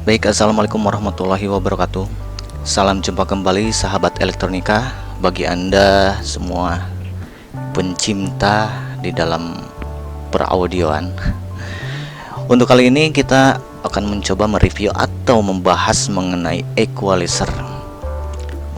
Baik, assalamualaikum warahmatullahi wabarakatuh. Salam jumpa kembali sahabat elektronika bagi Anda semua pencinta di dalam peraudioan. Untuk kali ini kita akan mencoba mereview atau membahas mengenai equalizer.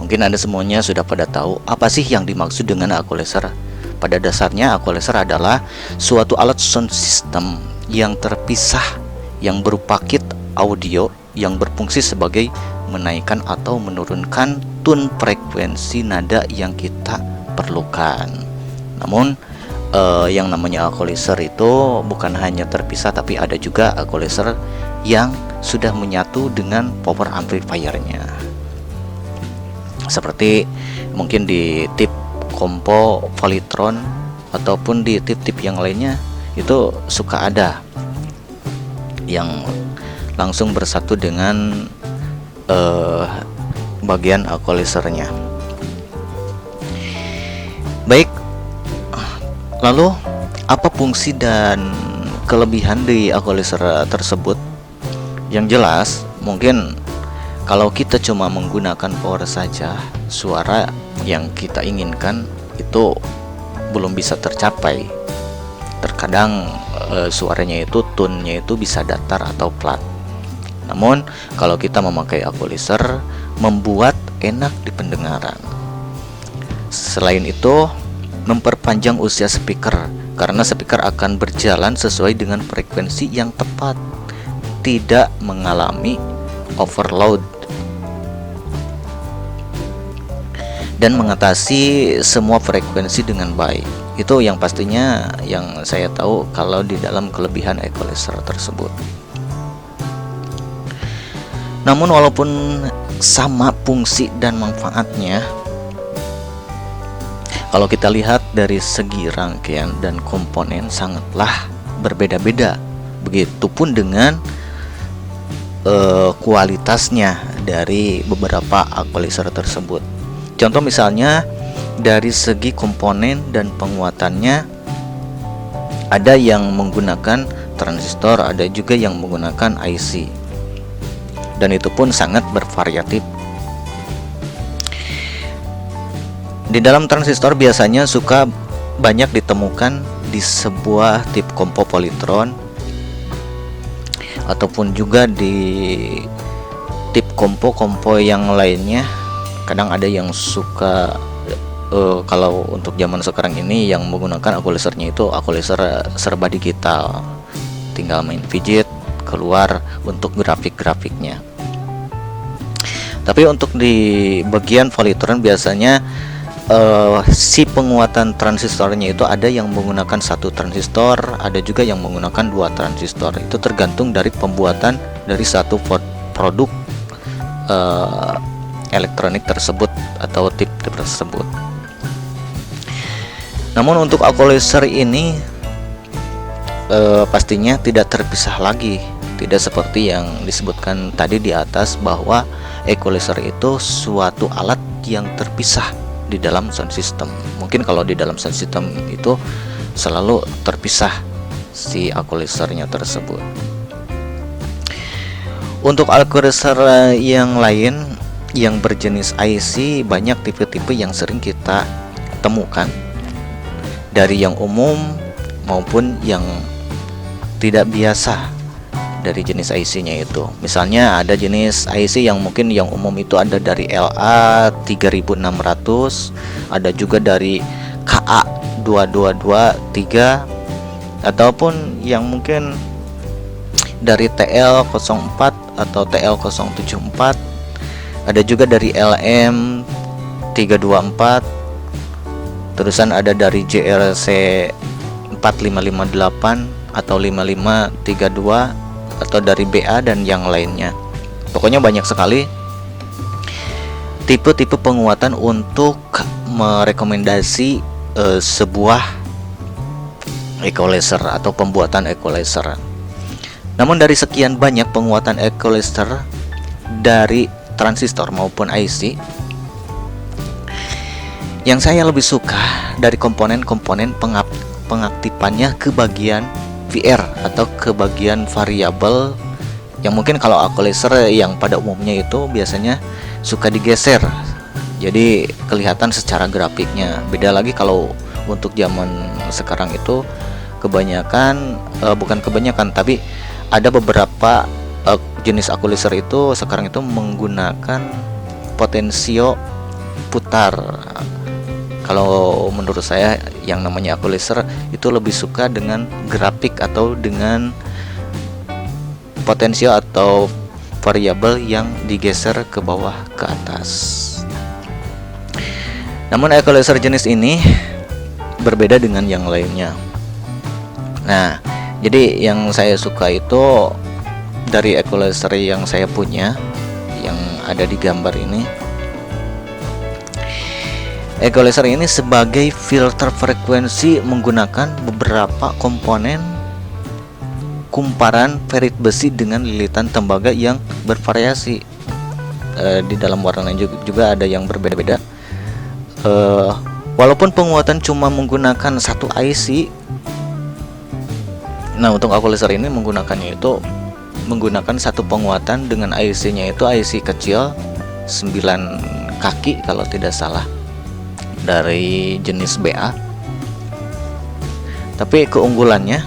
Mungkin Anda semuanya sudah pada tahu apa sih yang dimaksud dengan equalizer. Pada dasarnya equalizer adalah suatu alat sound system yang terpisah yang berupa kit audio yang berfungsi sebagai menaikkan atau menurunkan tone frekuensi nada yang kita perlukan. Namun yang namanya equalizer itu bukan hanya terpisah, tapi ada juga equalizer yang sudah menyatu dengan power amplifiernya. Seperti mungkin di tip Compo Polytron ataupun di tip-tip yang lainnya itu suka ada yang langsung bersatu dengan bagian equalizernya. Baik, lalu apa fungsi dan kelebihan di equalizer tersebut? Yang jelas, mungkin kalau kita cuma menggunakan power saja, suara yang kita inginkan itu belum bisa tercapai. Terkadang suaranya itu tone-nya itu bisa datar atau flat. Namun kalau kita memakai equalizer membuat enak di pendengaran. Selain itu memperpanjang usia speaker karena speaker akan berjalan sesuai dengan frekuensi yang tepat, tidak mengalami overload, dan mengatasi semua frekuensi dengan baik. Itu yang pastinya yang saya tahu kalau di dalam kelebihan equalizer tersebut. Namun walaupun sama fungsi dan manfaatnya, kalau kita lihat dari segi rangkaian dan komponen sangatlah berbeda-beda. Begitupun dengan kualitasnya dari beberapa equalizer tersebut. Contoh misalnya dari segi komponen dan penguatannya, ada yang menggunakan transistor, ada juga yang menggunakan IC, dan itu pun sangat bervariatif. Di dalam transistor biasanya suka banyak ditemukan di sebuah tip Compo Polytron ataupun juga di tip Compo yang lainnya. Kadang ada yang suka kalau untuk zaman sekarang ini yang menggunakan equalizernya itu equalizer serba digital, tinggal main fidget keluar untuk grafik-grafiknya. Tapi untuk di bagian Polytron biasanya si penguatan transistornya itu ada yang menggunakan satu transistor, ada juga yang menggunakan dua transistor. Itu tergantung dari pembuatan dari satu produk elektronik tersebut atau tip tersebut. Namun untuk equalizer ini pastinya tidak terpisah lagi, tidak seperti yang disebutkan tadi di atas bahwa equalizer itu suatu alat yang terpisah di dalam sound system. Mungkin kalau di dalam sound system itu selalu terpisah si equalizernya tersebut. Untuk equalizer yang lain yang berjenis IC, banyak tipe-tipe yang sering kita temukan, dari yang umum maupun yang tidak biasa dari jenis IC-nya itu. Misalnya ada jenis IC yang mungkin yang umum itu ada dari LA 3600, ada juga dari KA 2223, ataupun yang mungkin dari TL04 atau TL074, ada juga dari LM 324, terusan ada dari JRC 4558 atau 5532, atau dari BA dan yang lainnya. Pokoknya banyak sekali tipe-tipe penguatan untuk merekomendasi sebuah equalizer atau pembuatan equalizer. Namun dari sekian banyak penguatan equalizer dari transistor maupun IC, yang saya lebih suka dari komponen-komponen pengaktifannya ke bagian VR atau ke bagian variabel yang mungkin kalau aku laser yang pada umumnya itu biasanya suka digeser, jadi kelihatan secara grafiknya. Beda lagi kalau untuk zaman sekarang itu kebanyakan bukan kebanyakan, tapi ada beberapa jenis aku laser itu sekarang itu menggunakan potensio putar. Kalau menurut saya yang namanya aku laser itu lebih suka dengan grafik atau dengan potensio atau variabel yang digeser ke bawah ke atas. Namun eco laser jenis ini berbeda dengan yang lainnya. Nah, jadi yang saya suka itu dari eco laser yang saya punya, yang ada di gambar ini. Eco laser ini sebagai filter frekuensi menggunakan beberapa komponen kumparan ferit besi dengan lilitan tembaga yang bervariasi. Di dalam warnanya juga ada yang berbeda-beda. Walaupun penguatan cuma menggunakan satu IC. Nah, untuk aku laser ini menggunakannya itu menggunakan satu penguatan dengan IC-nya itu IC kecil 9 kaki kalau tidak salah, dari jenis BA. Tapi keunggulannya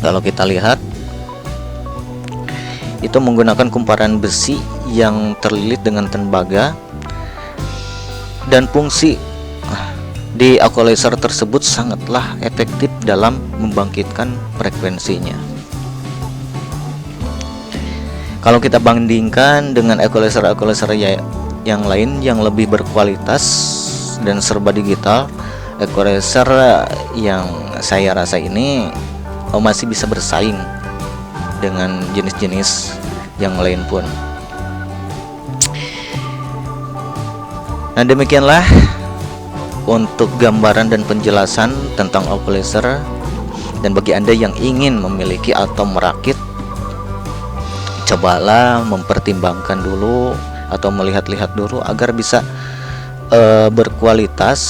kalau kita lihat itu menggunakan kumparan besi yang terlilit dengan tembaga, dan fungsi di aku laser tersebut sangatlah efektif dalam membangkitkan frekuensinya. Kalau kita bandingkan dengan aku laser yang lain yang lebih berkualitas dan serba digital, aku laser yang saya rasa ini masih bisa bersaing dengan jenis-jenis yang lain pun. Nah, demikianlah untuk gambaran dan penjelasan tentang aku laser. Dan bagi Anda yang ingin memiliki atau merakit, cobalah mempertimbangkan dulu atau melihat-lihat dulu agar bisa berkualitas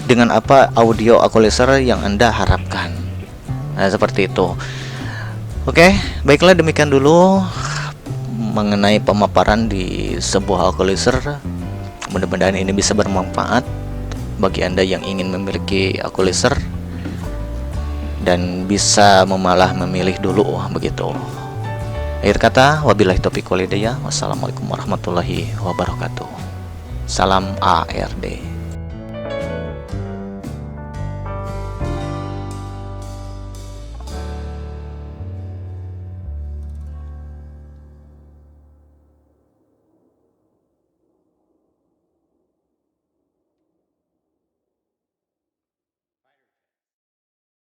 dengan apa audio aku laser yang Anda harapkan. Nah, seperti itu. Oke, baiklah, demikian dulu mengenai pemaparan di sebuah aku laser. Mudah-mudahan ini bisa bermanfaat bagi Anda yang ingin memiliki aku laser dan bisa memilih dulu begitu. Akhir kata, wabillahi taufiq wal hidayah. Wassalamualaikum warahmatullahi wabarakatuh. Salam ARD.